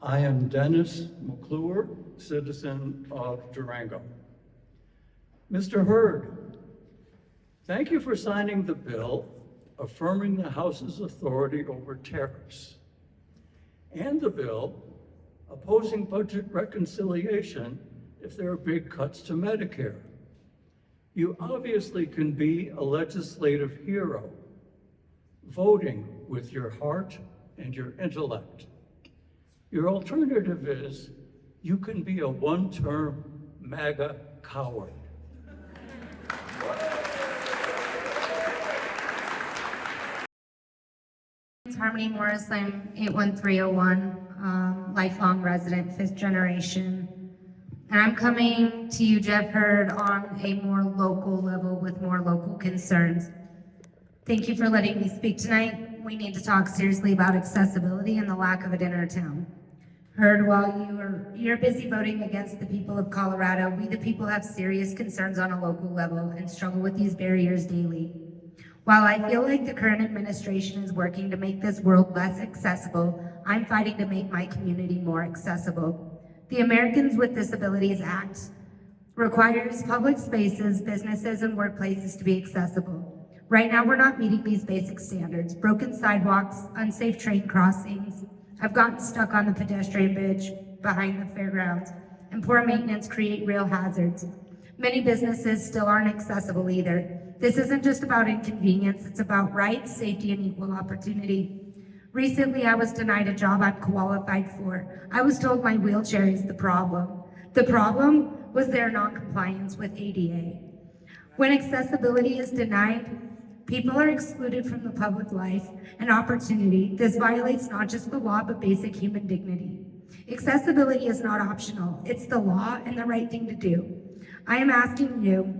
I am Dennis McClure, citizen of Durango. Mr. Hurd, thank you for signing the bill affirming the House's authority over tariffs, and the bill opposing budget reconciliation if there are big cuts to Medicare. You obviously can be a legislative hero, voting with your heart and your intellect. Your alternative is you can be a one-term MAGA coward. Harmony Morris, I'm 81301, lifelong resident, 5th generation. And I'm coming to you, Jeff Hurd, on a more local level with more local concerns. Thank you for letting me speak tonight. We need to talk seriously about accessibility and the lack of it in our town. Hurd, while you're busy voting against the people of Colorado, we the people have serious concerns on a local level and struggle with these barriers daily. While I feel like the current administration is working to make this world less accessible, I'm fighting to make my community more accessible. The Americans with Disabilities Act requires public spaces, businesses, and workplaces to be accessible. Right now, we're not meeting these basic standards. Broken sidewalks, unsafe train crossings. I've gotten stuck on the pedestrian bridge behind the fairgrounds, and poor maintenance create real hazards. Many businesses still aren't accessible either. This isn't just about inconvenience, it's about rights, safety, and equal opportunity. Recently, I was denied a job I'm qualified for. I was told my wheelchair is the problem. The problem was their non-compliance with ADA. When accessibility is denied, people are excluded from the public life and opportunity. This violates not just the law, but basic human dignity. Accessibility is not optional. It's the law and the right thing to do. I am asking you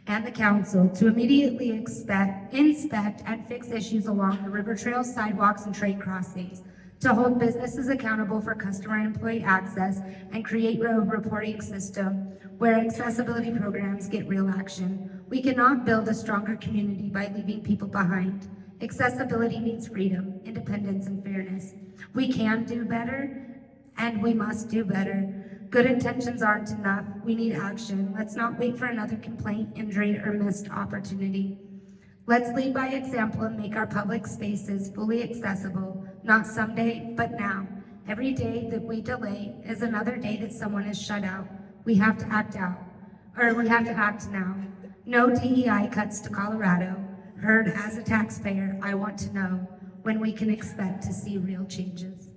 and the council to immediately inspect and fix issues along the river trails, sidewalks, and train crossings, to hold businesses accountable for customer and employee access, and create a reporting system where accessibility programs get real action. We cannot build a stronger community by leaving people behind. Accessibility means freedom, independence, and fairness. We can do better, and we must do better. Good intentions aren't enough. We need action. Let's not wait for another complaint, injury, or missed opportunity. Let's lead by example and make our public spaces fully accessible, not someday, but now. Every day that we delay is another day that someone is shut out. We have to act now. No DEI cuts to Colorado. Hurd, as a taxpayer, I want to know when we can expect to see real changes.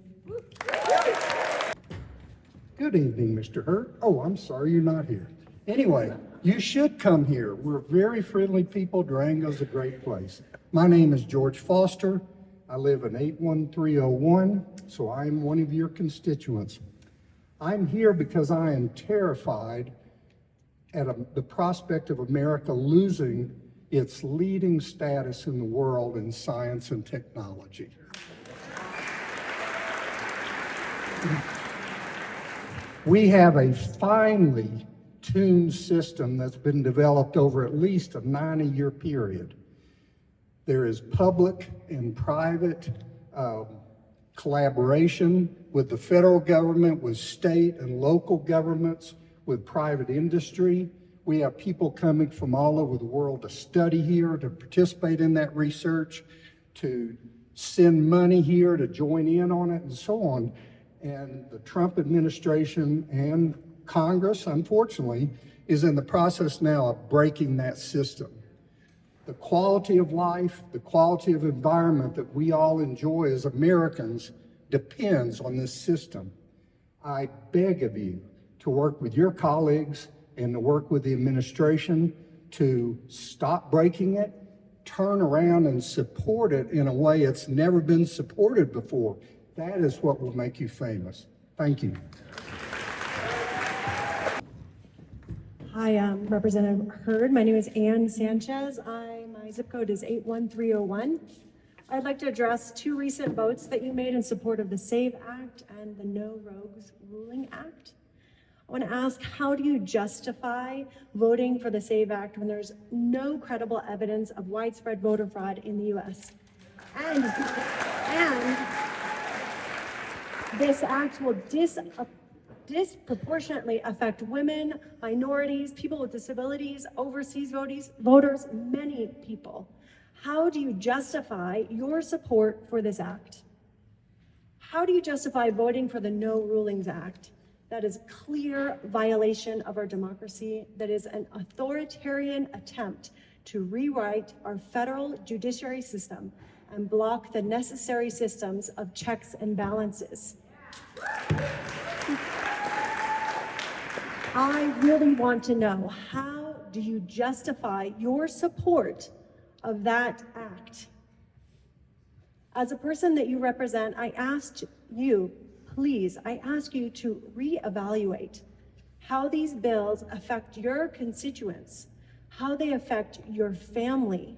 Good evening, Mr. Hurd. Oh, I'm sorry you're not here. Anyway, you should come here. We're very friendly people. Durango's a great place. My name is George Foster. I live in 81301, so I am one of your constituents. I'm here because I am terrified at the prospect of America losing its leading status in the world in science and technology. We have a finely tuned system that's been developed over at least a 90-year period. There is public and private collaboration with the federal government, with state and local governments, with private industry. We have people coming from all over the world to study here, to participate in that research, to send money here, to join in on it, and so on. And the Trump administration and Congress, unfortunately, is in the process now of breaking that system. The quality of life, the quality of environment that we all enjoy as Americans depends on this system. I beg of you to work with your colleagues and to work with the administration to stop breaking it, turn around and support it in a way it's never been supported before. That is what will make you famous. Thank you. Hi, Representative Hurd. My name is Ann Sanchez. My zip code is 81301. I'd like to address two recent votes that you made in support of the SAVE Act and the No Rogues Ruling Act. I want to ask, how do you justify voting for the SAVE Act when there's no credible evidence of widespread voter fraud in the U.S.? And This act will disproportionately affect women, minorities, people with disabilities, overseas voters, many people. How do you justify your support for this act? How do you justify voting for the No Rulings Act? That is clear violation of our democracy. That is an authoritarian attempt to rewrite our federal judiciary system and block the necessary systems of checks and balances. I really want to know, how do you justify your support of that act? As a person that you represent, I asked you, please, I ask you to reevaluate how these bills affect your constituents, how they affect your family,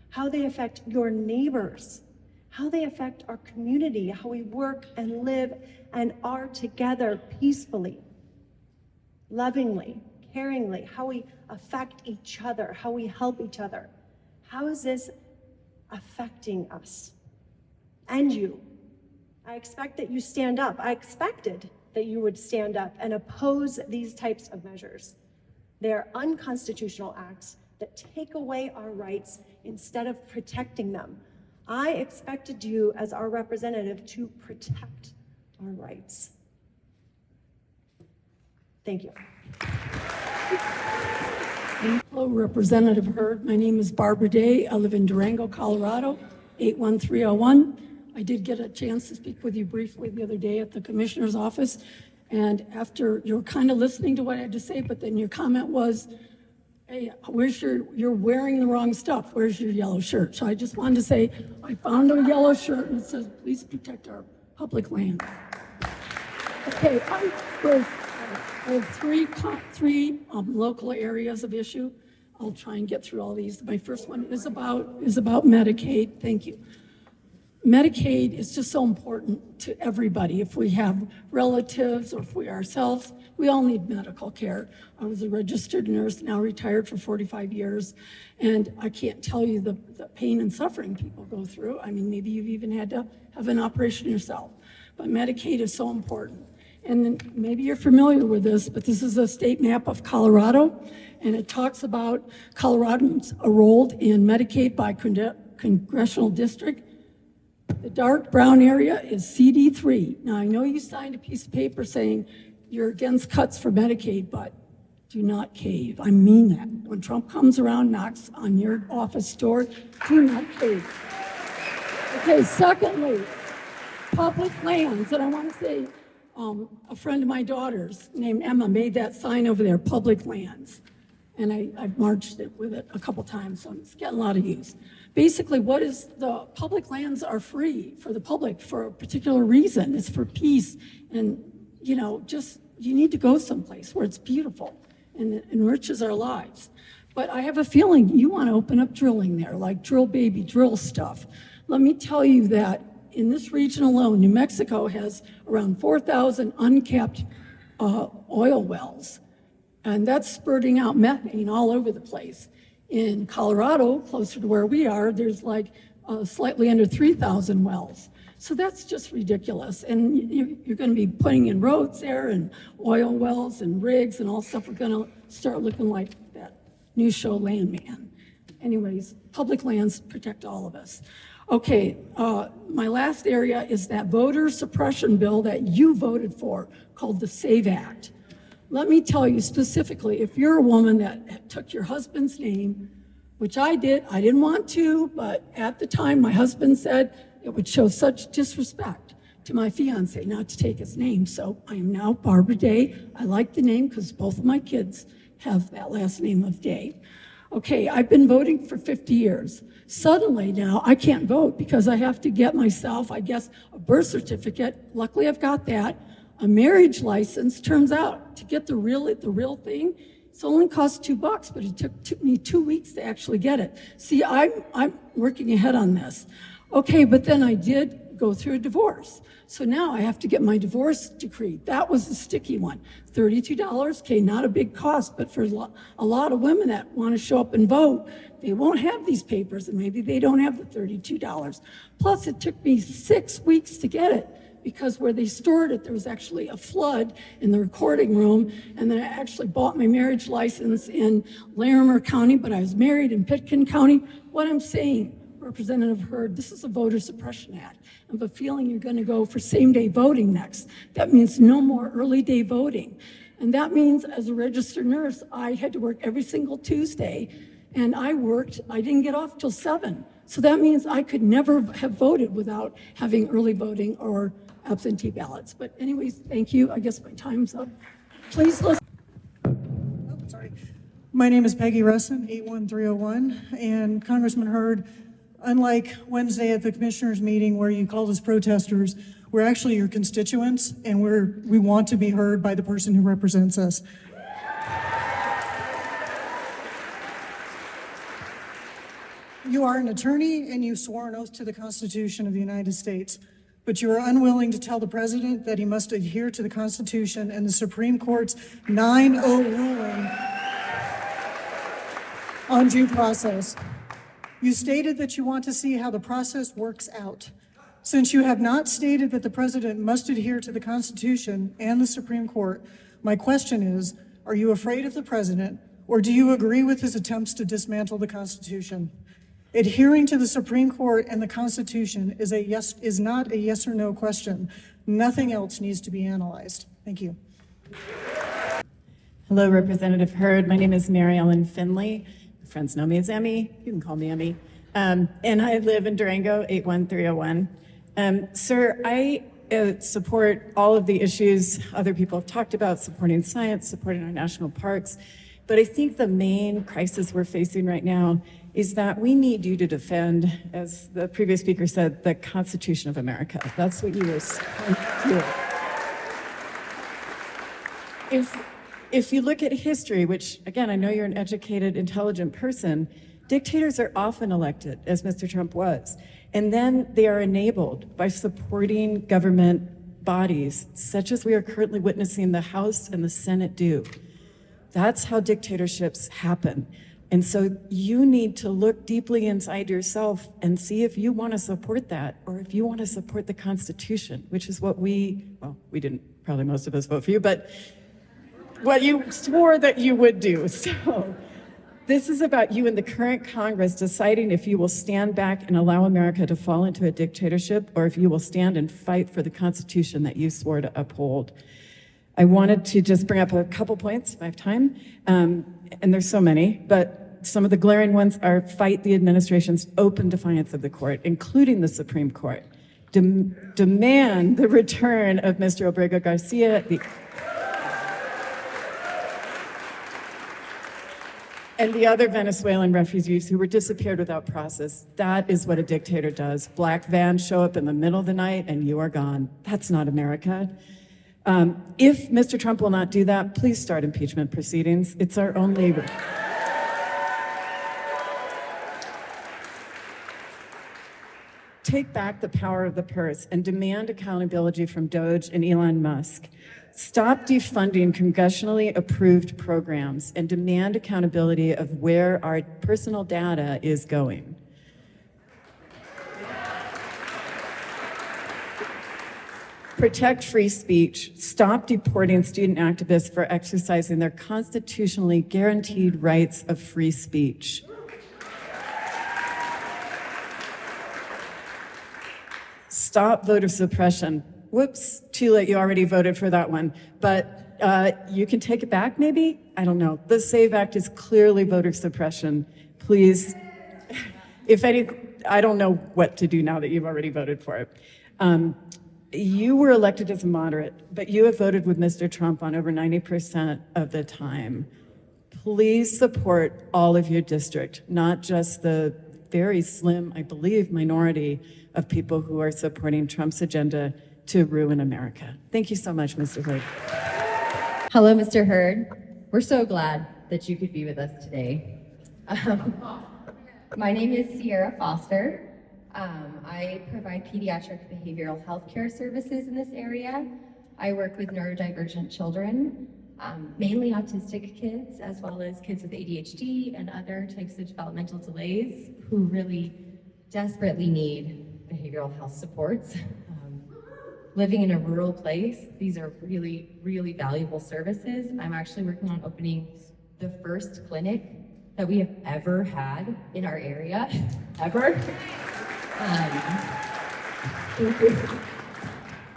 how they affect your neighbors, how they affect our community, how we work and live and are together peacefully, lovingly, caringly, how we affect each other, how we help each other. How is this affecting us and you? I expect that you stand up. I expected that you would stand up and oppose these types of measures. They are unconstitutional acts that take away our rights instead of protecting them. I expected you as our representative to protect our rights. Thank you. Hello, Representative Hurd. My name is Barbara Day. I live in Durango, Colorado, 81301. I did get a chance to speak with you briefly the other day at the commissioner's office. And after you were kind of listening to what I had to say, but then your comment was, hey, you're wearing the wrong stuff. Where's your yellow shirt? So I just wanted to say, I found a yellow shirt and it says, please protect our public land. Okay, I have three local areas of issue. I'll try and get through all these. My first one is about Medicaid. Thank you. Medicaid is just so important to everybody. If we have relatives or if we ourselves, we all need medical care. I was a registered nurse, now retired for 45 years, and I can't tell you the pain and suffering people go through. I mean, maybe you've even had to have an operation yourself, but Medicaid is so important. And then maybe you're familiar with this, but this is a state map of Colorado, and it talks about Coloradans enrolled in Medicaid by congressional district. The dark brown area is CD3. Now, I know you signed a piece of paper saying you're against cuts for Medicaid, but do not cave. I mean that. When Trump comes around, knocks on your office door, do not cave. Okay, secondly, public lands. And I want to say, a friend of my daughter's named Emma made that sign over there, public lands. And I've marched it with it a couple times, so it's getting a lot of use. Basically, what is the public lands are free for the public for a particular reason. It's for peace and, just you need to go someplace where it's beautiful and it enriches our lives. But I have a feeling you want to open up drilling there, like drill baby drill stuff. Let me tell you that in this region alone, New Mexico has around 4,000 uncapped oil wells. And that's spurting out methane all over the place. In Colorado, closer to where we are, there's like slightly under 3,000 wells. So that's just ridiculous. And you're going to be putting in roads there and oil wells and rigs and all stuff. We're going to start looking like that new show Landman. Anyways, public lands protect all of us. Okay, my last area is that voter suppression bill that you voted for called the SAVE Act. Let me tell you specifically, if you're a woman that took your husband's name, which I did, I didn't want to, but at the time my husband said it would show such disrespect to my fiance not to take his name. So I am now Barbara Day. I like the name because both of my kids have that last name of Day. Okay, I've been voting for 50 years. Suddenly now I can't vote because I have to get myself, I guess, a birth certificate. Luckily I've got that. A marriage license. Turns out to get the real thing, it's only cost $2, but it took me 2 weeks to actually get it. See, I'm working ahead on this. Okay, but then I did go through a divorce. So now I have to get my divorce decree. That was the sticky one. $32, okay, not a big cost, but for a lot of women that want to show up and vote, they won't have these papers, and maybe they don't have the $32. Plus, it took me 6 weeks to get it, because where they stored it, there was actually a flood in the recording room. And then I actually bought my marriage license in Larimer County, but I was married in Pitkin County. What I'm saying, Representative Hurd, this is a voter suppression act. I have a feeling you're going to go for same-day voting next. That means no more early day voting. And that means, as a registered nurse, I had to work every single Tuesday, and I didn't get off till 7. So that means I could never have voted without having early voting or absentee ballots. But anyways, thank you. I guess my time's up. Please listen. Sorry. My name is Peggy Russin, 81301, and Congressman Hurd, unlike Wednesday at the commissioners meeting where you called us protesters, we're actually your constituents, and we want to be heard by the person who represents us. You are an attorney and you swore an oath to the Constitution of the United States, but you are unwilling to tell the president that he must adhere to the Constitution and the Supreme Court's 9-0 ruling on due process. You stated that you want to see how the process works out. Since you have not stated that the president must adhere to the Constitution and the Supreme Court, my question is, are you afraid of the president, or do you agree with his attempts to dismantle the Constitution? Adhering to the Supreme Court and the Constitution is not a yes or no question. Nothing else needs to be analyzed. Thank you. Hello, Representative Hurd. My name is Mary Ellen Finley. Friends know me as Emmy. You can call me Emmy. And I live in Durango, 81301. Sir, I support all of the issues other people have talked about, supporting science, supporting our national parks. But I think the main crisis we're facing right now is that we need you to defend, as the previous speaker said, the Constitution of America. That's what you were sworn to do. If you look at history, which again, I know you're an educated, intelligent person, dictators are often elected, as Mr. Trump was, and then they are enabled by supporting government bodies, such as we are currently witnessing the House and the Senate do. That's how dictatorships happen. And so you need to look deeply inside yourself and see if you want to support that, or if you want to support the Constitution, which is what we didn't, probably most of us vote for you, but what you swore that you would do. So this is about you and the current Congress deciding if you will stand back and allow America to fall into a dictatorship, or if you will stand and fight for the Constitution that you swore to uphold. I wanted to just bring up a couple points if I have time, and there's so many, but some of the glaring ones are fight the administration's open defiance of the court, including the Supreme Court. Demand the return of Mr. Obregon Garcia, and the other Venezuelan refugees who were disappeared without process. That is what a dictator does. Black vans show up in the middle of the night and you are gone. That's not America. If Mr. Trump will not do that, please start impeachment proceedings. It's our only... Take back the power of the purse and demand accountability from Doge and Elon Musk. Stop defunding congressionally approved programs and demand accountability of where our personal data is going. Protect free speech. Stop deporting student activists for exercising their constitutionally guaranteed rights of free speech. Stop voter suppression. Whoops, too late, you already voted for that one. But you can take it back, maybe? I don't know. The SAVE Act is clearly voter suppression. Please, if any, I don't know what to do now that you've already voted for it. You were elected as a moderate, but you have voted with Mr. Trump on over 90% of the time. Please support all of your district, not just the very slim, I believe, minority of people who are supporting Trump's agenda to ruin America. Thank you so much, Mr. Hurd. Hello, Mr. Hurd. We're so glad that you could be with us today. My name is Sierra Foster. I provide pediatric behavioral health care services in this area. I work with neurodivergent children, mainly autistic kids, as well as kids with ADHD and other types of developmental delays who really desperately need behavioral health supports. Living in a rural place, these are really, really valuable services. I'm actually working on opening the first clinic that we have ever had in our area, ever.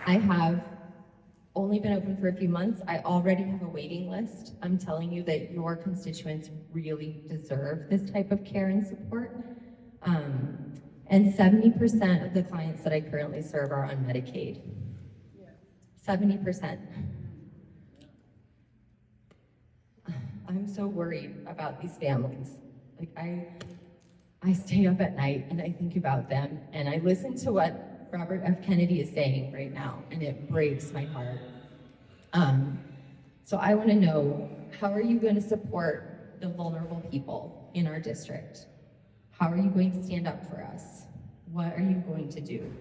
I have only been open for a few months. I already have a waiting list. I'm telling you that your constituents really deserve this type of care and support. And 70% of the clients that I currently serve are on Medicaid. 70%. I'm so worried about these families. Like I stay up at night and I think about them and I listen to what Robert F. Kennedy is saying right now and it breaks my heart. So I want to know, how are you going to support the vulnerable people in our district? How are you going to stand up for us? What are you going to do?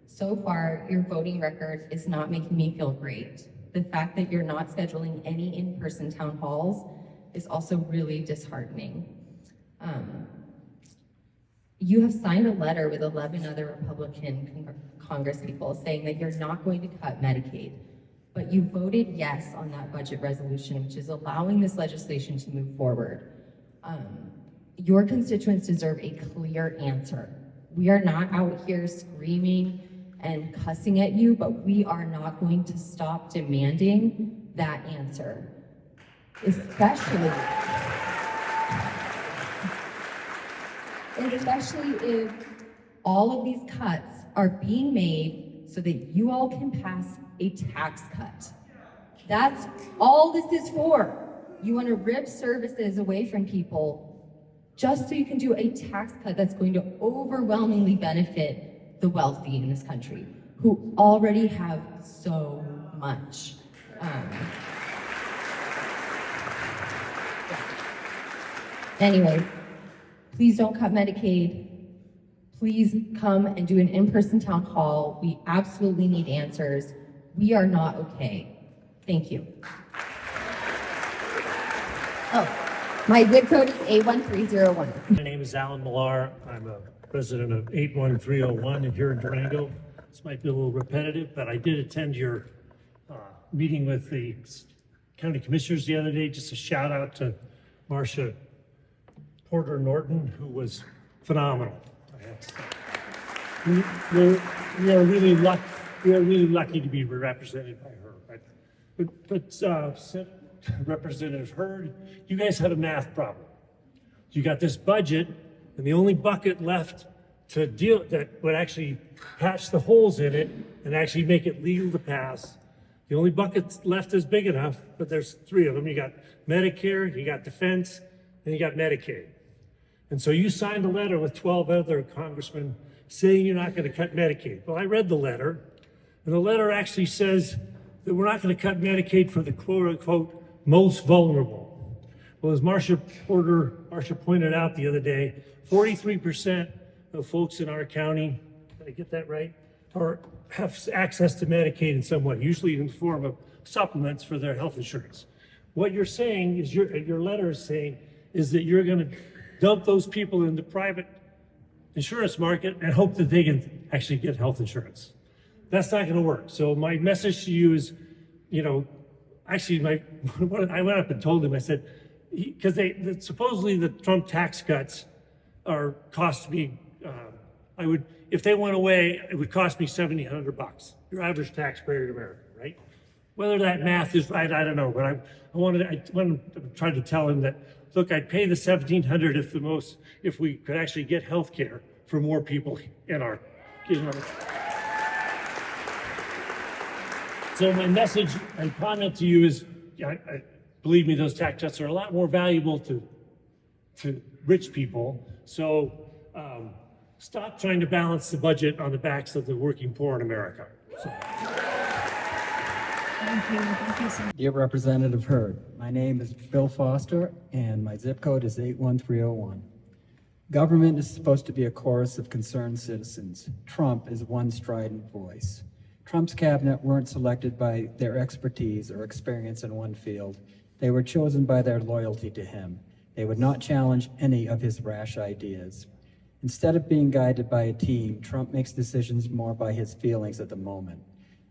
So far, your voting record is not making me feel great. The fact that you're not scheduling any in-person town halls is also really disheartening. You have signed a letter with 11 other Republican congresspeople saying that you're not going to cut Medicaid, but you voted yes on that budget resolution, which is allowing this legislation to move forward. Your constituents deserve a clear answer. We are not out here screaming and cussing at you, but we are not going to stop demanding that answer. Especially if all of these cuts are being made so that you all can pass a tax cut. That's all this is for. You want to rip services away from people just so you can do a tax cut that's going to overwhelmingly benefit the wealthy in this country, who already have so much. Anyway, please don't cut Medicaid. Please come and do an in-person town hall. We absolutely need answers. We are not okay. Thank you. Oh, my zip code is 81301. My name is Alan Millar. I'm a resident of 81301 here in Durango. This might be a little repetitive, but I did attend your meeting with the county commissioners the other day. Just a shout out to Marcia Porter Norton, who was phenomenal. I have to say. We are really lucky to be represented by her. But Representative Hurd, you guys had a math problem. You got this budget, and the only bucket left to deal that would actually patch the holes in it and actually make it legal to pass. The only bucket left is big enough, but there's three of them. You got Medicare, you got defense, and you got Medicaid. And so you signed a letter with 12 other congressmen saying you're not going to cut Medicaid. Well, I read the letter, and the letter actually says that we're not going to cut Medicaid for the quote unquote most vulnerable. Well, as Marcia pointed out the other day, 43% of folks in our county, did I get that right, have access to Medicaid in some way, usually in the form of supplements for their health insurance. What you're saying is, your letter is saying, is that you're going to dump those people in the private insurance market and hope that they can actually get health insurance. That's not going to work. So my message to you is, actually, I went up and told him, I said, because supposedly the Trump tax cuts cost me, if they went away, it would cost me $1,700, your average taxpayer in America, right? Whether that math is right, I don't know, but I wanted to try to tell him that, look, I'd pay the $1,700 if we could actually get health care for more people in our. So my message and comment to you is, believe me, those tax cuts are a lot more valuable to rich people. So stop trying to balance the budget on the backs of the working poor in America. So. Dear Representative Hurd, my name is Bill Foster and my zip code is 81301. Government is supposed to be a chorus of concerned citizens. Trump is one strident voice. Trump's cabinet weren't selected by their expertise or experience in one field. They were chosen by their loyalty to him. They would not challenge any of his rash ideas. Instead of being guided by a team, Trump makes decisions more by his feelings at the moment.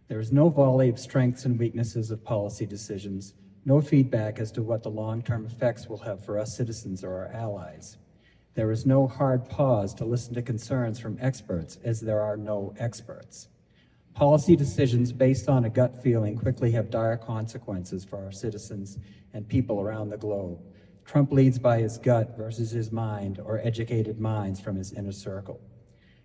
There is no volley of strengths and weaknesses of policy decisions, no feedback as to what the long-term effects will have for us citizens or our allies. There is no hard pause to listen to concerns from experts, as there are no experts. Policy decisions based on a gut feeling quickly have dire consequences for our citizens and people around the globe. Trump leads by his gut versus his mind or educated minds from his inner circle.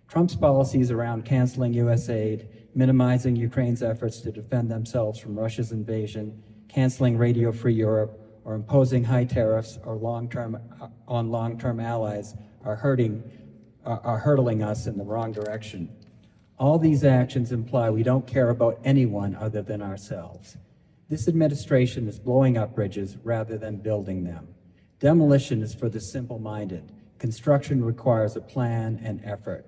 Trump's policies around canceling U.S. aid, minimizing Ukraine's efforts to defend themselves from Russia's invasion, canceling Radio Free Europe, or imposing high tariffs or on long-term allies are hurtling us in the wrong direction. All these actions imply we don't care about anyone other than ourselves. This administration is blowing up bridges rather than building them. Demolition is for the simple-minded. Construction requires a plan and effort.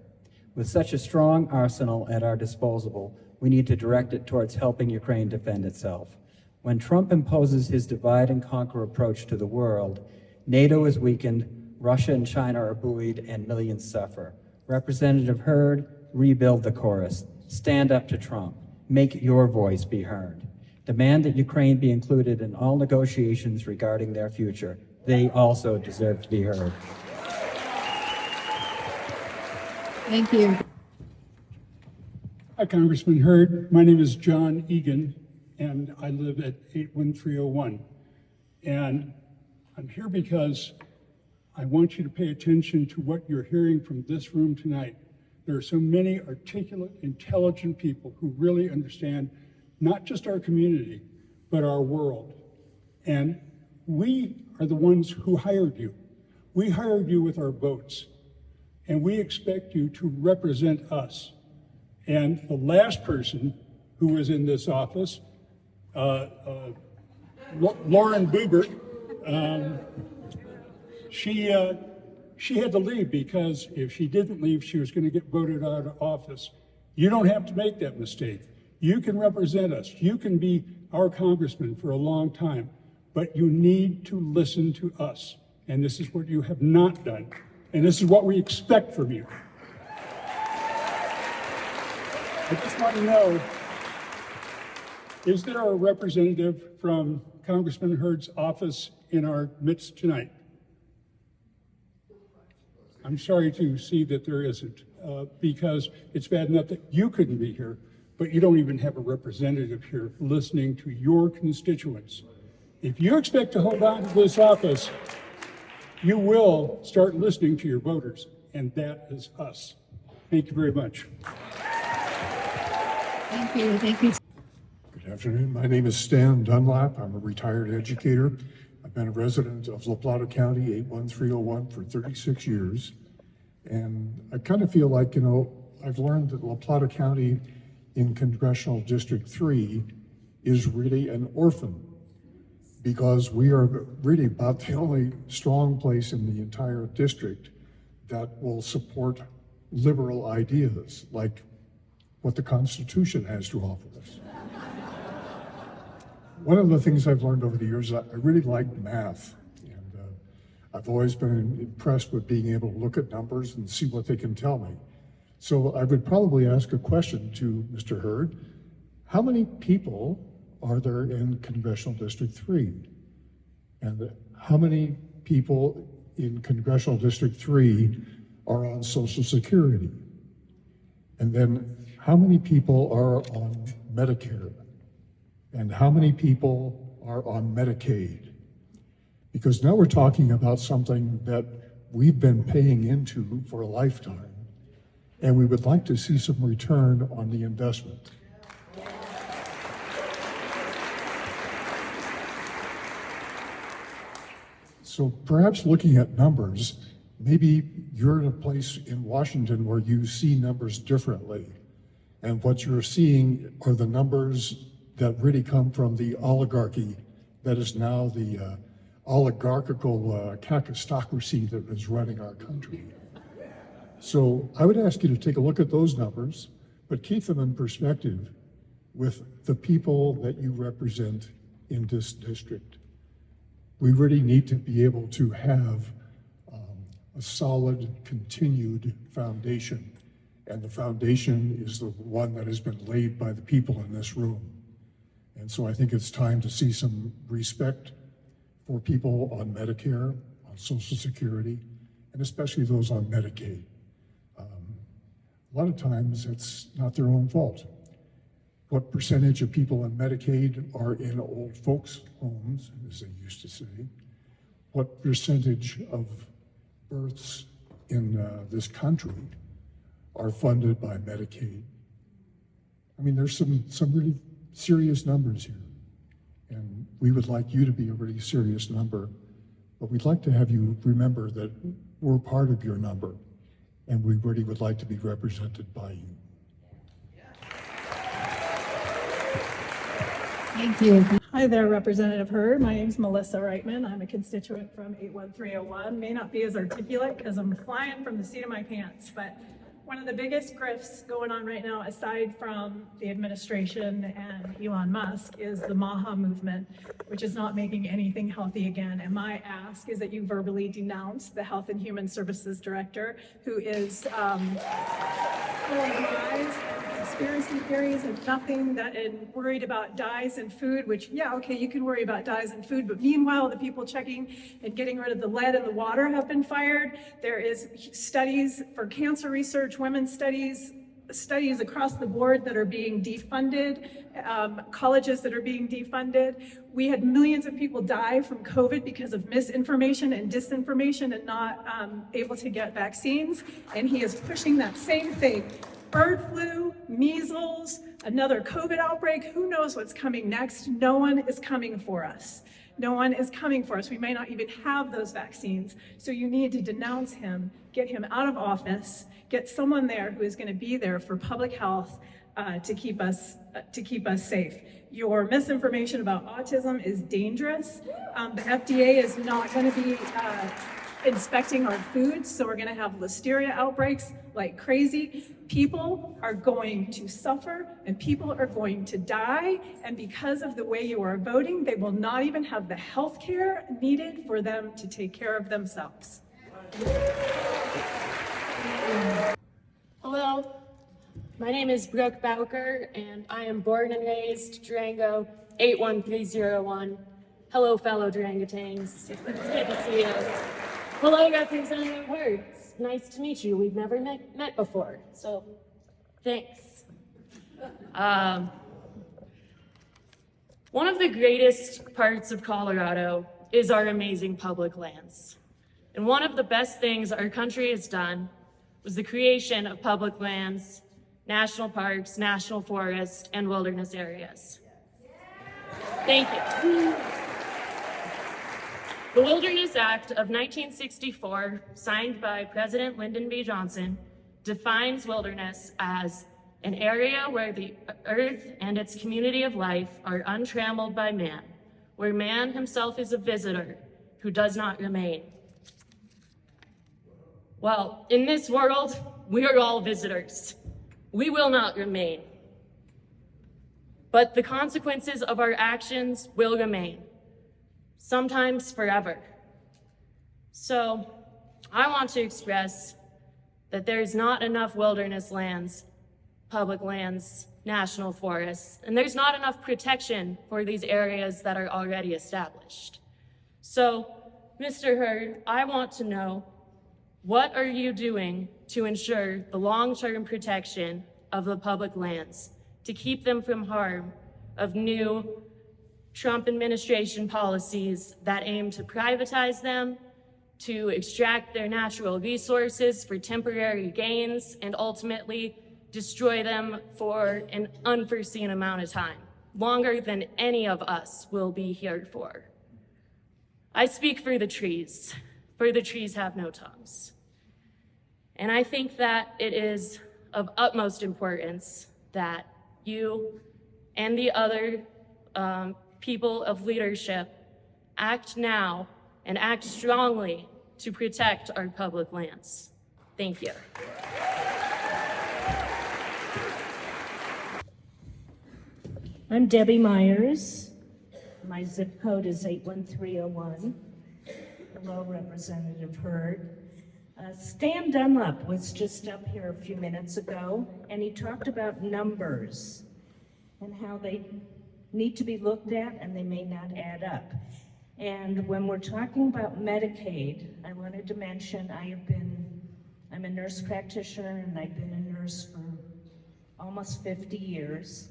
With such a strong arsenal at our disposal, we need to direct it towards helping Ukraine defend itself. When Trump imposes his divide and conquer approach to the world, NATO is weakened, Russia and China are buoyed, and millions suffer. Representative Hurd, rebuild the chorus. Stand up to Trump. Make your voice be heard. Demand that Ukraine be included in all negotiations regarding their future. They also deserve to be heard. Thank you. Hi, Congressman Hurd. My name is John Egan, and I live at 81301. And I'm here because I want you to pay attention to what you're hearing from this room tonight. There are so many articulate, intelligent people who really understand not just our community, but our world. And we are the ones who hired you. We hired you with our votes, and we expect you to represent us. And the last person who was in this office, Lauren Boebert, she had to leave because if she didn't leave, she was going to get voted out of office. You don't have to make that mistake. You can represent us. You can be our congressman for a long time, but you need to listen to us. And this is what you have not done. And this is what we expect from you. I just want to know, is there a representative from Congressman Hurd's office in our midst tonight? I'm sorry to see that there isn't, because it's bad enough that you couldn't be here, but you don't even have a representative here listening to your constituents. If you expect to hold on to this office, you will start listening to your voters, and that is us. Thank you very much. Thank you. Thank you. Good afternoon. My name is Stan Dunlap. I'm a retired educator. I've been a resident of La Plata County, 81301, for 36 years. And I kind of feel like, I've learned that La Plata County in Congressional District 3 is really an orphan, because we are really about the only strong place in the entire district that will support liberal ideas, like what the Constitution has to offer us. One of the things I've learned over the years, I really like math. And I've always been impressed with being able to look at numbers and see what they can tell me. So I would probably ask a question to Mr. Hurd. How many people are there in Congressional District 3? And how many people in Congressional District 3 are on Social Security? And then how many people are on Medicare? And how many people are on Medicaid? Because now we're talking about something that we've been paying into for a lifetime, and we would like to see some return on the investment. So perhaps looking at numbers, maybe you're in a place in Washington where you see numbers differently. And what you're seeing are the numbers that really come from the oligarchy that is now the oligarchical kakistocracy that is running our country. So I would ask you to take a look at those numbers, but keep them in perspective with the people that you represent in this district. We really need to be able to have a solid, continued foundation. And the foundation is the one that has been laid by the people in this room. And so I think it's time to see some respect for people on Medicare, on Social Security, and especially those on Medicaid. A lot of times it's not their own fault. What percentage of people on Medicaid are in old folks' homes, as they used to say? What percentage of births in this country are funded by Medicaid? I mean, there's some really serious numbers here. And we would like you to be a really serious number, but we'd like to have you remember that we're part of your number, and we really would like to be represented by you. Thank you. Hi there, Representative Hurd. My name's Melissa Reitman. I'm a constituent from 81301. May not be as articulate because I'm flying from the seat of my pants, but one of the biggest grifts going on right now, aside from the administration and Elon Musk, is the MAHA movement, which is not making anything healthy again. And my ask is that you verbally denounce the Health and Human Services Director, who is full of lies and conspiracy theories and nothing that, and worried about dyes in food, which, yeah, okay, you can worry about dyes in food, but meanwhile, the people checking and getting rid of the lead in the water have been fired. There is studies for cancer research, women's studies across the board that are being defunded, colleges that are being defunded. We had millions of people die from COVID because of misinformation and disinformation and not able to get vaccines. And he is pushing that same thing. Bird flu, measles, another COVID outbreak, who knows what's coming next? No one is coming for us. No one is coming for us. We may not even have those vaccines. So you need to denounce him, get him out of office, get someone there who is going to be there for public health to keep us safe. Your misinformation about autism is dangerous. The FDA is not going to be inspecting our foods, so we're going to have listeria outbreaks like crazy. People are going to suffer and people are going to die, and because of the way you are voting, they will not even have the health care needed for them to take care of themselves. Hello, my name is Brooke Bowker, and I am born and raised Durango 81301. Hello, fellow Durangotangs. It's good to see you. Hello, Representative Hurd. It's nice to meet you. We've never met before, so thanks. One of the greatest parts of Colorado is our amazing public lands. And one of the best things our country has done was the creation of public lands, national parks, national forests, and wilderness areas. Thank you. The Wilderness Act of 1964, signed by President Lyndon B. Johnson, defines wilderness as an area where the earth and its community of life are untrammeled by man, where man himself is a visitor who does not remain. Well, in this world, we are all visitors. We will not remain. But the consequences of our actions will remain, sometimes forever. So I want to express that there's not enough wilderness lands, public lands, national forests, and there's not enough protection for these areas that are already established. So, Mr. Hurd, I want to know, what are you doing to ensure the long-term protection of the public lands, to keep them from harm of new Trump administration policies that aim to privatize them, to extract their natural resources for temporary gains, and ultimately destroy them for an unforeseen amount of time, longer than any of us will be here for? I speak for the trees have no tongues. And I think that it is of utmost importance that you and the other people of leadership act now and act strongly to protect our public lands. Thank you. I'm Debbie Myers. My zip code is 81301. Hello, Representative Hurd. Stan Dunlap was just up here a few minutes ago, and he talked about numbers and how they need to be looked at and they may not add up. And when we're talking about Medicaid, I wanted to mention I'm a nurse practitioner and I've been a nurse for almost 50 years.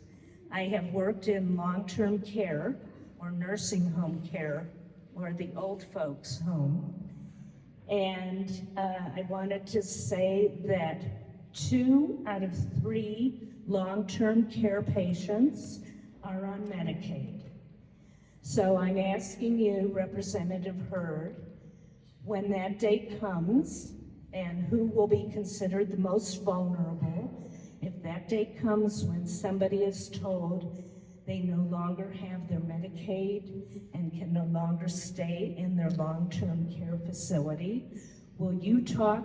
I have worked in long-term care or nursing home care or the old folks home. And I wanted to say that 2 out of 3 long-term care patients are on Medicaid. So I'm asking you, Representative Hurd, when that date comes and who will be considered the most vulnerable, if that date comes when somebody is told they no longer have their Medicaid and can no longer stay in their long-term care facility, will you talk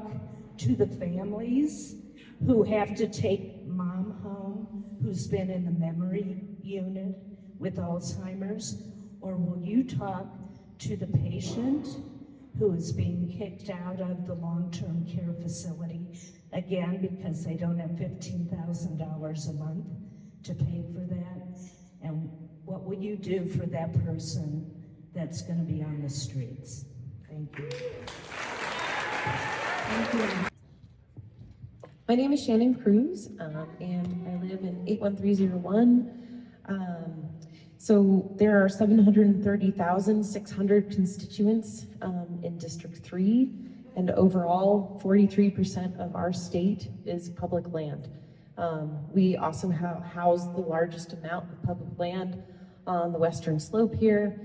to the families who have to take mom home who's been in the memory unit with Alzheimer's? Or will you talk to the patient who is being kicked out of the long-term care facility, again, because they don't have $15,000 a month to pay for that? And what will you do for that person that's going to be on the streets? Thank you. Thank you. My name is Shannon Cruz, and I live in 81301. So there are 730,600 constituents in District 3, and overall, 43% of our state is public land. We also house the largest amount of public land on the western slope here,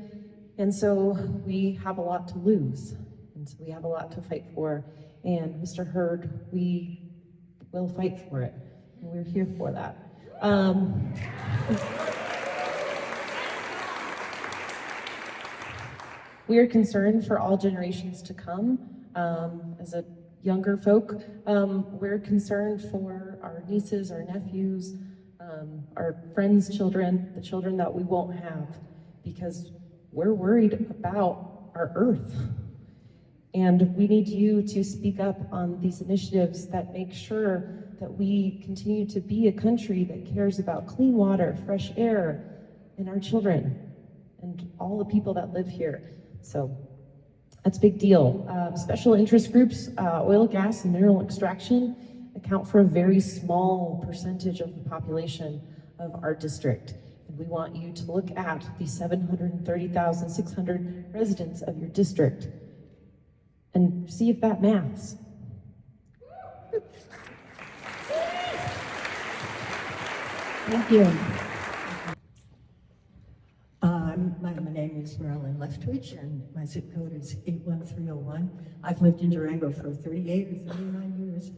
and so we have a lot to lose, and so we have a lot to fight for. And Mr. Hurd, we will fight for it, and we're here for that. We are concerned for all generations to come. As a younger folk, we're concerned for our nieces, our nephews, our friends' children, the children that we won't have, because we're worried about our earth. And we need you to speak up on these initiatives that make sure that we continue to be a country that cares about clean water, fresh air, and our children, and all the people that live here. So that's a big deal. Special interest groups, oil, gas, and mineral extraction account for a very small percentage of the population of our district. And we want you to look at the 730,600 residents of your district and see if that maths. Thank you. My name is Marilyn Leftwich, and my zip code is 81301. I've lived in Durango for 38 or 39 years.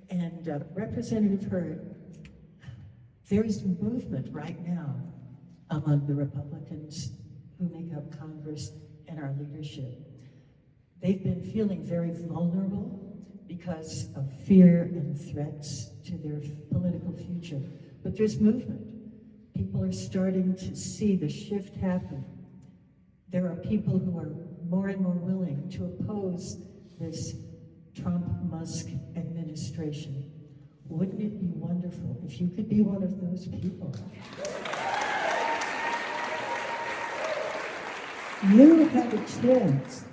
And Representative Hurd, there is movement right now among the Republicans who make up Congress and our leadership. They've been feeling very vulnerable because of fear and threats to their political future. But there's movement. People are starting to see the shift happen. There are people who are more and more willing to oppose this Trump-Musk administration. Wouldn't it be wonderful if you could be one of those people? You have a chance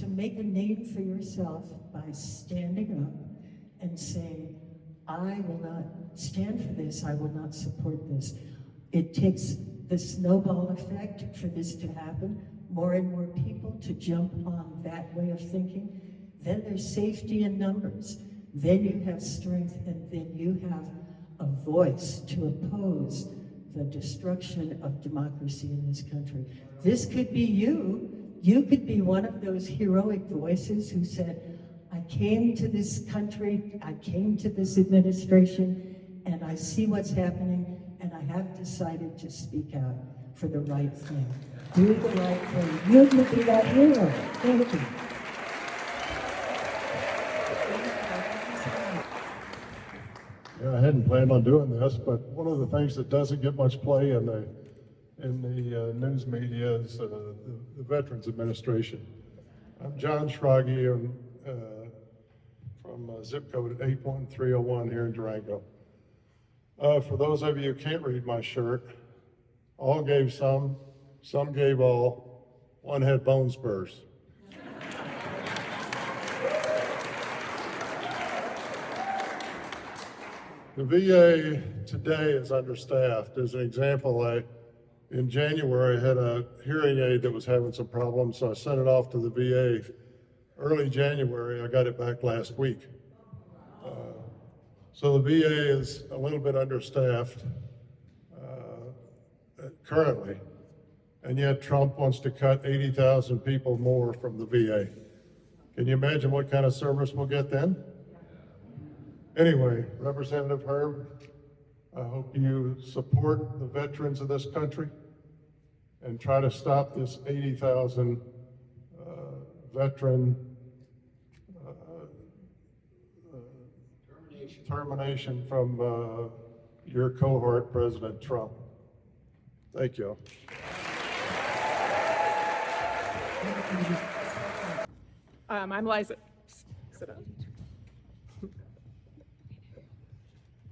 to make a name for yourself by standing up and saying, I will not stand for this, I will not support this. It takes the snowball effect for this to happen, more and more people to jump on that way of thinking. Then there's safety in numbers. Then you have strength, and then you have a voice to oppose the destruction of democracy in this country. This could be you. You could be one of those heroic voices who said, I came to this country, I came to this administration, and I see what's happening, and I have decided to speak out for the right thing. Do the right thing. You could be that hero. Thank you. Yeah, I hadn't planned on doing this, but one of the things that doesn't get much play in the news media is the Veterans Administration. I'm John Schrage. I'm from zip code 81301 here in Durango. For those of you who can't read my shirt, all gave some gave all, one had bone spurs. The VA today is understaffed. As an example, in January, I had a hearing aid that was having some problems, so I sent it off to the VA. Early January, I got it back last week. So the VA is a little bit understaffed currently, and yet Trump wants to cut 80,000 people more from the VA. Can you imagine what kind of service we'll get then? Anyway, Representative Hurd, I hope you support the veterans of this country and try to stop this 80,000 veteran termination from your cohort, President Trump. Thank you. I'm Liza. Sit down.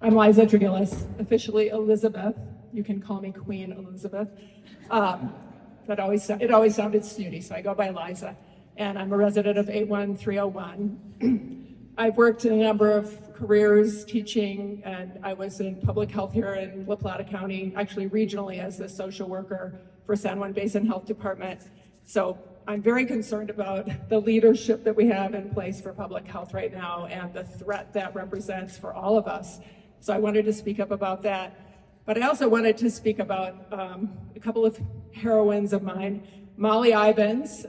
I'm Liza Drigulis, officially Elizabeth. You can call me Queen Elizabeth. It always sounded snooty, so I go by Liza. And I'm a resident of 81301. I've worked in a number of careers teaching, and I was in public health here in La Plata County, actually regionally as the social worker for San Juan Basin Health Department. So I'm very concerned about the leadership that we have in place for public health right now and the threat that represents for all of us. So I wanted to speak up about that. But I also wanted to speak about a couple of heroines of mine. Molly Ivins,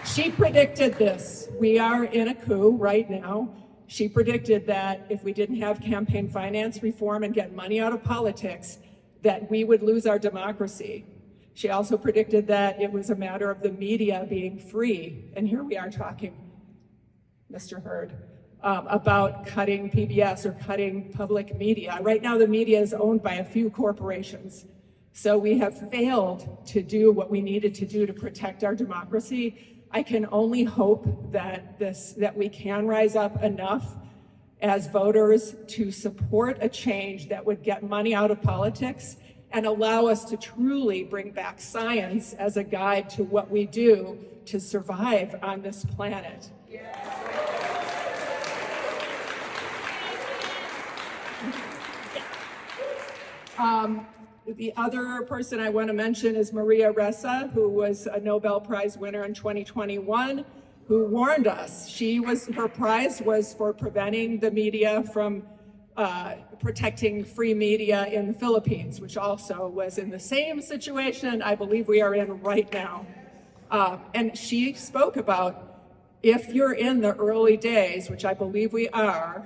she predicted this. We are in a coup right now. She predicted that if we didn't have campaign finance reform and get money out of politics, that we would lose our democracy. She also predicted that it was a matter of the media being free. And here we are talking, Mr. Hurd, about cutting PBS or cutting public media. Right now, the media is owned by a few corporations. So we have failed to do what we needed to do to protect our democracy. I can only hope that we can rise up enough as voters to support a change that would get money out of politics and allow us to truly bring back science as a guide to what we do to survive on this planet. The other person I want to mention is Maria Ressa, who was a Nobel Prize winner in 2021, who warned us. Her prize was for preventing the media from protecting free media in the Philippines, which also was in the same situation I believe we are in right now. And she spoke about if you're in the early days, which I believe we are,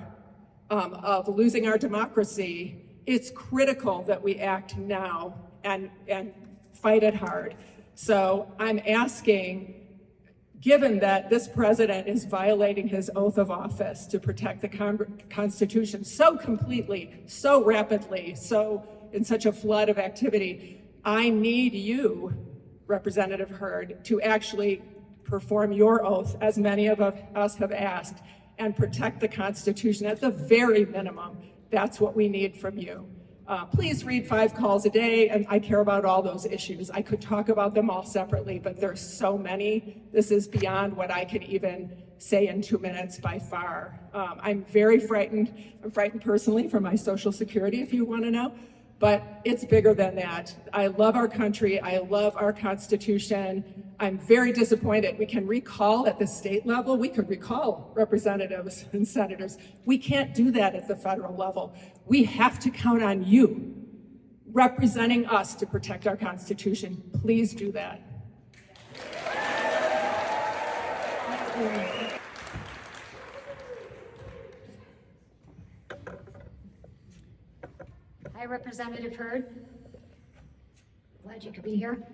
of losing our democracy, it's critical that we act now and fight it hard. So I'm asking, given that this president is violating his oath of office to protect the Constitution so completely, so rapidly, so in such a flood of activity, I need you, Representative Hurd, to actually perform your oath, as many of us have asked, and protect the Constitution at the very minimum. That's what we need from you. Please read 5 calls a day, and I care about all those issues. I could talk about them all separately, but there's so many. This is beyond what I can even say in 2 minutes by far. I'm very frightened. I'm frightened personally for my Social Security, if you want to know, but it's bigger than that. I love our country. I love our Constitution. I'm very disappointed. We can recall at the state level. We could recall representatives and senators. We can't do that at the federal level. We have to count on you representing us to protect our Constitution. Please do that. Hi, Representative Hurd. Glad you could be here.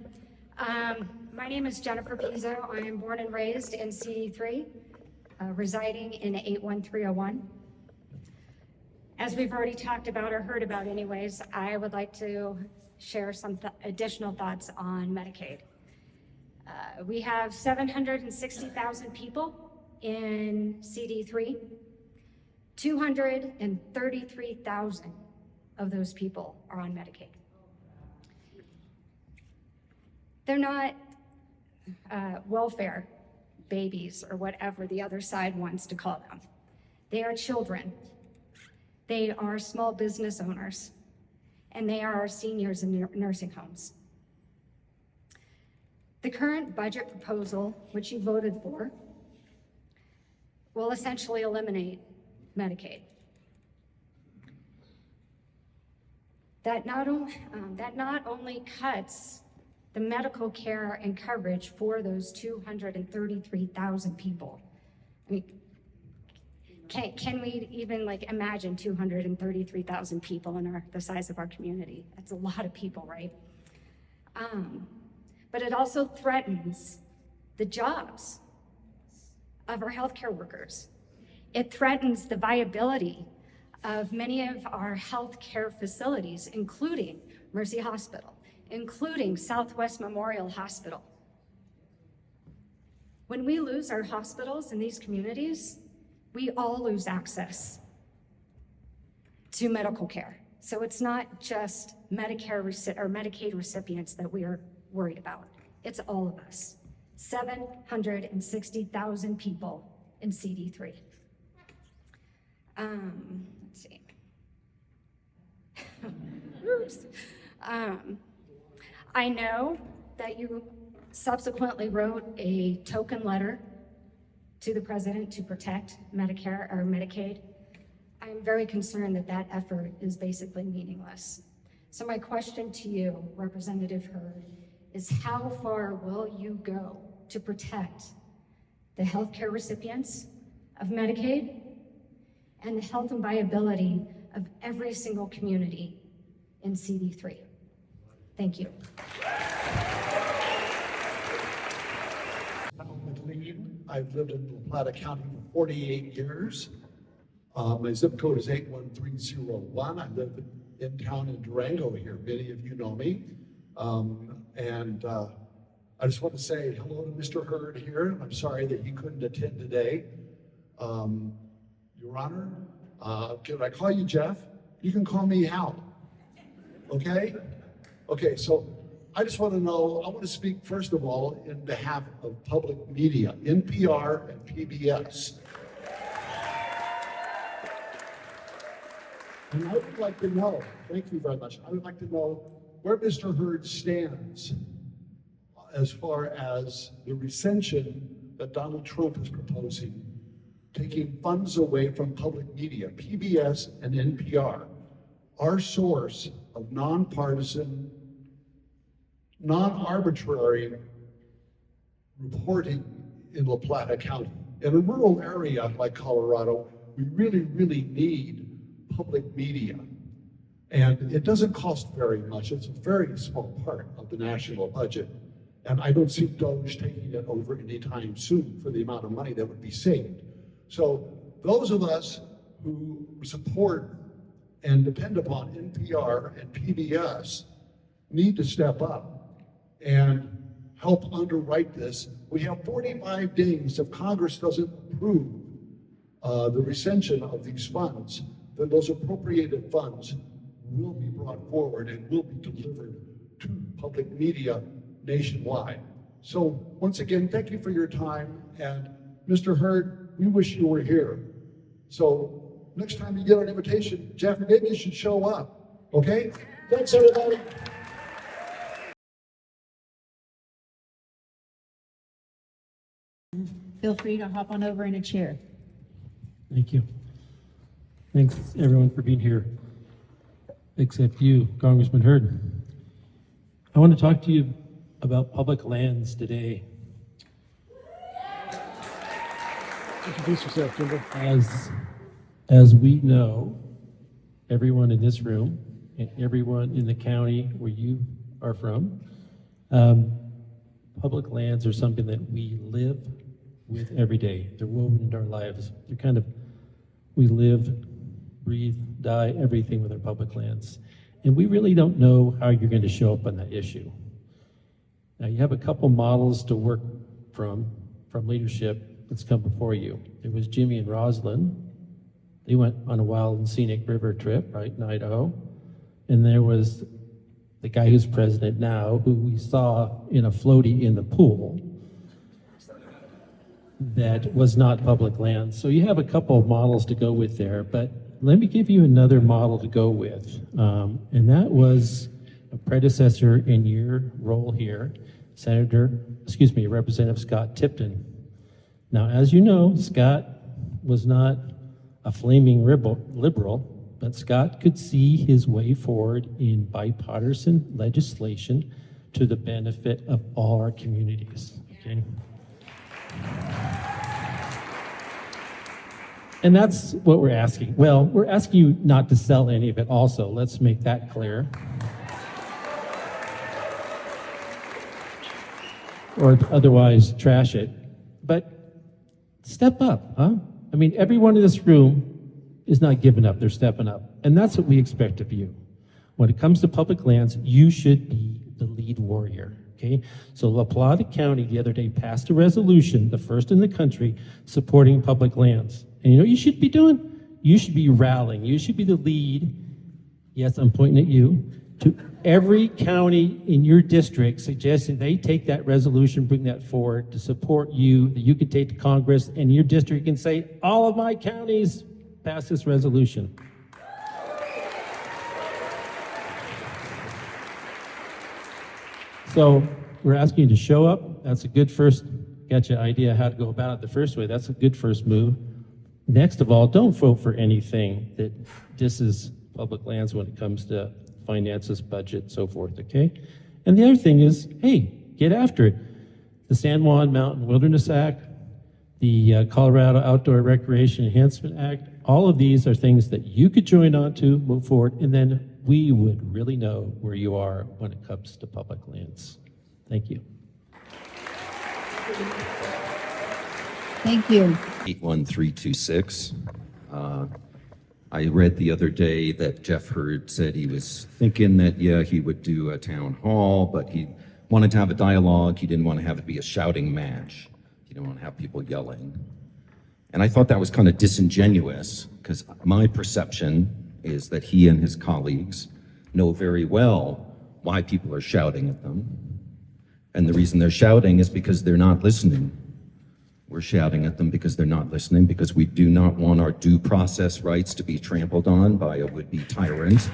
My name is Jennifer Pizzo. I am born and raised in CD3. residing in 81301. As we've already talked about or heard about anyways, I would like to share some additional thoughts on Medicaid. We have 760,000 people in CD3. 233,000 of those people are on Medicaid. They're not welfare babies or whatever the other side wants to call them. They are children. They are small business owners, and they are our seniors in nursing homes. The current budget proposal, which you voted for, will essentially eliminate Medicaid. That not only cuts the medical care and coverage for those 233,000 people. I mean, can we even imagine 233,000 people in the size of our community? That's a lot of people, right? But it also threatens the jobs of our healthcare workers. It threatens the viability of many of our healthcare facilities, including Mercy Hospital, including Southwest Memorial Hospital. When we lose our hospitals in these communities, we all lose access to medical care. So it's not just Medicare or Medicaid recipients that we are worried about. It's all of us. 760,000 people in CD3. Let's see. I know that you subsequently wrote a token letter to the president to protect Medicare or Medicaid. I'm very concerned that that effort is basically meaningless. So my question to you, Representative Hurd, is how far will you go to protect the healthcare recipients of Medicaid and the health and viability of every single community in CD3? Thank you. I've lived in La Plata County for 48 years. My zip code is 81301. I live in town in Durango here. Many of you know me. I just want to say hello to Mr. Hurd here. I'm sorry that he couldn't attend today. Your Honor, can I call you Jeff? You can call me Hal. Okay? Okay, so I just want to know, I want to speak first of all in behalf of public media, NPR and PBS. And I would like to know, thank you very much, I would like to know where Mr. Hurd stands as far as the recension that Donald Trump is proposing, taking funds away from public media, PBS and NPR, our source of nonpartisan, non-arbitrary reporting in La Plata County. In a rural area like Colorado, we really, really need public media. And it doesn't cost very much. It's a very small part of the national budget. And I don't see DOGE taking it over anytime soon for the amount of money that would be saved. So those of us who support and depend upon NPR and PBS need to step up and help underwrite this. We have 45 days. If Congress doesn't approve the recension of these funds, then those appropriated funds will be brought forward and will be delivered to public media nationwide. So once again, thank you for your time. And Mr. Hurd, we wish you were here. So next time you get an invitation, Jeff, maybe you should show up. Okay? Thanks, everybody. Feel free to hop on over in a chair. Thank you. Thanks, everyone, for being here, except you, Congressman Hurd. I want to talk to you about public lands today. Introduce yourself, Jimbo. As we know, everyone in this room and everyone in the county where you are from, public lands are something that we live, with every day. They're woven into our lives. They're kind of, we live, breathe, die, everything with our public lands. And we really don't know how you're going to show up on that issue. Now, you have a couple models to work from leadership that's come before you. There was Jimmy and Roslyn. They went on a wild and scenic river trip, right, in Idaho. And there was the guy who's president now, who we saw in a floaty in the pool that was not public land. So you have a couple of models to go with there, but let me give you another model to go with. And that was a predecessor in your role here, Representative Scott Tipton. Now, as you know, Scott was not a flaming liberal, but Scott could see his way forward in bipartisan legislation to the benefit of all our communities, okay? And that's what we're asking. Well, we're asking you not to sell any of it also. Let's make that clear. Or otherwise trash it. But step up, huh? I mean, everyone in this room is not giving up, they're stepping up. And that's what we expect of you. When it comes to public lands, you should be the lead warrior, okay? So La Plata County the other day passed a resolution, the first in the country, supporting public lands. And you know what you should be doing? You should be rallying, you should be the lead, yes, I'm pointing at you, to every county in your district suggesting they take that resolution, bring that forward to support you, that you can take to Congress, and your district can say, all of my counties pass this resolution. So we're asking you to show up. That's a good first, got you an idea how to go about it the first way. That's a good first move. Next of all, don't vote for anything that disses public lands when it comes to finances, budget, so forth, okay? And the other thing is, hey, get after it. The San Juan Mountain Wilderness Act, the Colorado Outdoor Recreation Enhancement Act, all of these are things that you could join on to, move forward, and then we would really know where you are when it comes to public lands. Thank you. Thank you. 81326. I read the other day that Jeff Hurd said he was thinking that, yeah, he would do a town hall, but he wanted to have a dialogue. He didn't want to have it be a shouting match. He didn't want to have people yelling. And I thought that was kind of disingenuous, because my perception is that he and his colleagues know very well why people are shouting at them. And the reason they're shouting is because they're not listening. We're shouting at them because they're not listening, because we do not want our due process rights to be trampled on by a would-be tyrant.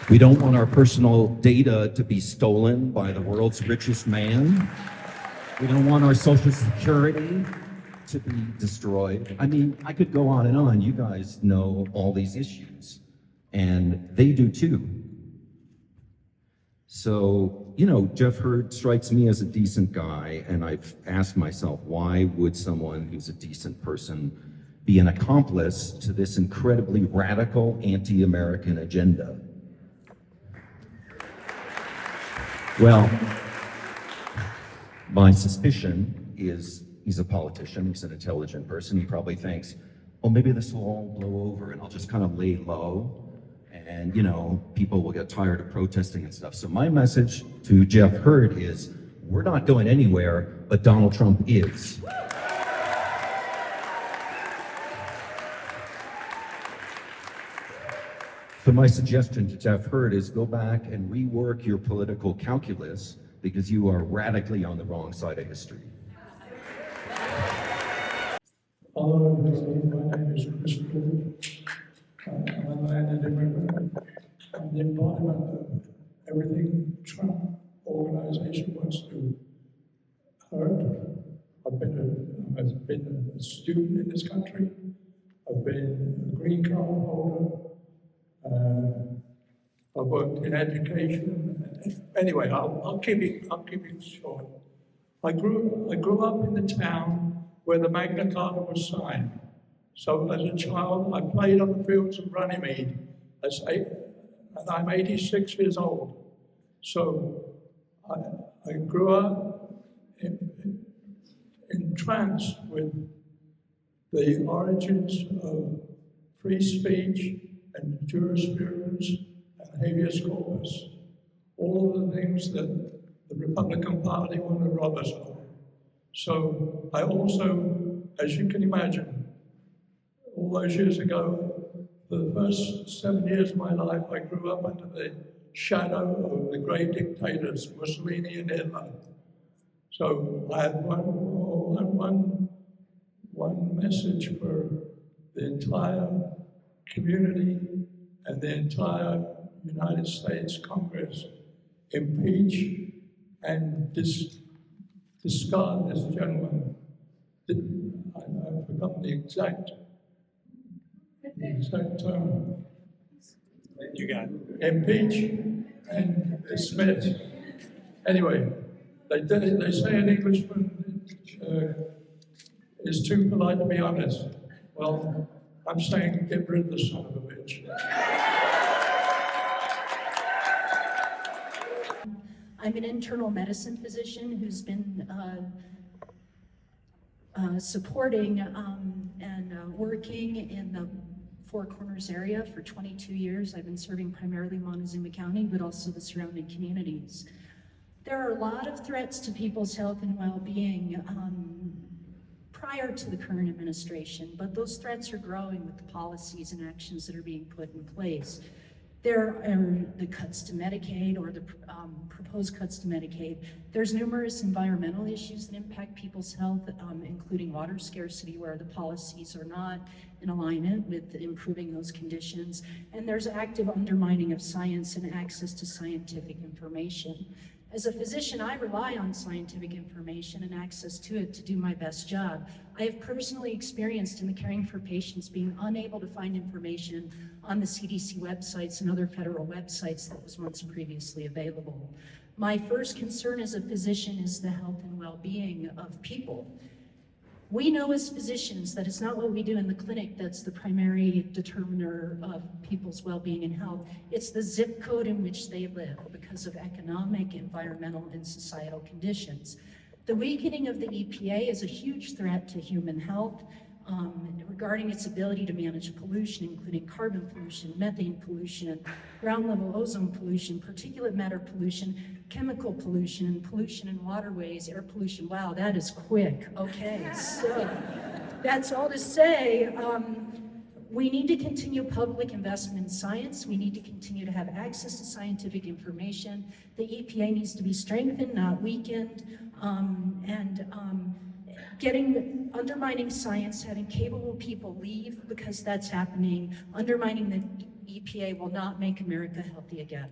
We don't want our personal data to be stolen by the world's richest man. We don't want our Social Security to be destroyed. I mean, I could go on and on. You guys know all these issues, and they do too. So, you know, Jeff Hurd strikes me as a decent guy, and I've asked myself, why would someone who's a decent person be an accomplice to this incredibly radical anti-American agenda? Well, my suspicion is he's a politician, he's an intelligent person. He probably thinks, oh, maybe this will all blow over and I'll just kind of lay low. And, you know, people will get tired of protesting and stuff. So my message to Jeff Hurd is, we're not going anywhere, but Donald Trump is. So my suggestion to Jeff Hurd is go back and rework your political calculus, because you are radically on the wrong side of history. Hello, my name is Chris Hurd. I'm a landed immigrant. I'm the embodiment of everything Trump organization wants to hurt. I've been a student in this country. I've been a green card holder. I've worked in education. Anyway, I'll keep it short. I grew up in the town where the Magna Carta was signed. So as a child, I played on the fields of Runnymede, and I'm 86 years old. So I grew up entranced with the origins of free speech and jurisprudence and habeas corpus, all of the things that the Republican Party want to rob us of. So I also, as you can imagine, all those years ago, for the first 7 years of my life, I grew up under the shadow of the great dictators, Mussolini and Hitler. So I had one message for the entire community and the entire United States Congress. Impeach and discard this gentleman. I've forgotten the exact term. You got it. Impeach and dismiss. Anyway, they say an Englishman is too polite to be honest. Well, I'm saying get rid of the son of a bitch. I'm an internal medicine physician who's been supporting and working in the Four Corners area for 22 years. I've been serving primarily Montezuma County, but also the surrounding communities. There are a lot of threats to people's health and well-being prior to the current administration, but those threats are growing with the policies and actions that are being put in place. There are the cuts to Medicaid, or the proposed cuts to Medicaid. There's numerous environmental issues that impact people's health, including water scarcity, where the policies are not in alignment with improving those conditions. And there's active undermining of science and access to scientific information. As a physician, I rely on scientific information and access to it to do my best job. I have personally experienced in the caring for patients being unable to find information on the CDC websites and other federal websites that was once previously available. My first concern as a physician is the health and well-being of people. We know as physicians that it's not what we do in the clinic that's the primary determiner of people's well-being and health. It's the zip code in which they live because of economic, environmental, and societal conditions. The weakening of the EPA is a huge threat to human health regarding its ability to manage pollution, including carbon pollution, methane pollution, ground-level ozone pollution, particulate matter pollution, chemical pollution, pollution in waterways, air pollution. Wow, that is quick. Okay, so that's all to say. We need to continue public investment in science. We need to continue to have access to scientific information. The EPA needs to be strengthened, not weakened. Undermining science, having capable people leave because that's happening, undermining the EPA will not make America healthy again.